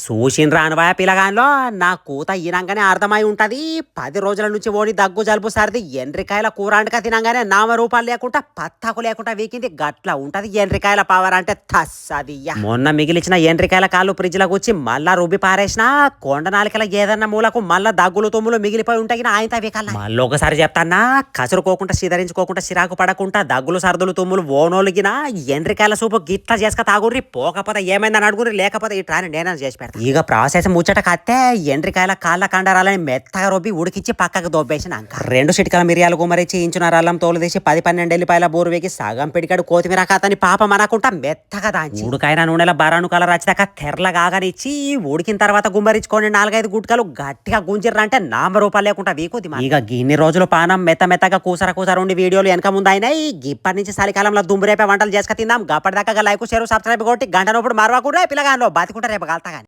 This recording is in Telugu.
చూసిన రానువా పిల్లగాన్లో నా కూత ఈనంగానే అర్థమై ఉంటది. 10 రోజుల నుంచి ఓడి దగ్గు జలుబు సర్ది ఎండ్రికాయల కూర అంటక తినంగానే నామరూపాలు లేకుండా పత్తాకు లేకుండా వీకింది. గట్ల ఉంటది ఎండ్రికాయల పవర్ అంటే తస్సదియ్య. మొన్న మిగిలిచిన ఎండ్రికాయల కాళ్ళు ఫ్రిడ్జ్ లో కూర్చి మళ్ళా రుబ్బి పారేసిన కొండ నాలికల ఏదన్నా మూలకు మళ్ళా దగ్గులు తుమ్ములు మిగిలిపోయి ఉంటాయి. ఆయన వీకల్లా మళ్ళీ ఒకసారి చెప్తానా, కసురుకోకుండా సిధరించుకోకుండా సిరాకు పడకుండా దగ్గులు సర్దులు తుమ్ములు ఓనోలిగిన ఎండ్రికాయల సూపు గిట్ల చేసుక తాగుర్రి. పోకపోతే ఏమైందని అడుగురి, లేకపోతే ఇట్లా నేనే చేసి పెడతా. ఇక ప్రాసెస్ ముచ్చట కత్తే ఎండ్రికాయల కాళ్ళ కండరాలని మెత్తగా రుబ్బి ఉడికిచ్చి పక్కకు దొబ్బేసినాక 2 చిటికల మిరియాలు గుమ్మరిచ్చి ఇంచున్నర అల్లం తోలు తీసి 10-12 ఎల్లిపాయల బోరు వేకి సగం పిడికాడు కొత్తిమీర కాతని పాప మనకుంటా మెత్తగా దాంచి ఉడకాయన నూనెల బరాను కలర్ వచ్చాక తెరలగాగనిచ్చి ఉడికిన తర్వాత గుమ్మరించుకొని 4-5 గుట్కలు గట్టిగా గుంజిర్రంటే నామరూపాలు లేకుండా వీకుది. ఇక గిన్ని రోజులు పానం మెత్తగా కూసర ఉండి వీడియోలు వెనక ముందు అయినాయి. ఇప్పటి నుంచి చలికాలంలో దుమ్మురేపే వంటలు చేసుక తిందాం. గప్పటిదాకా లైక్ షేర్ సబ్స్క్రైబ్ కొట్టి గంట నోప్పుడు మరవకుండా పిల్లగానలో బతికుంటే రేపు కలుతా.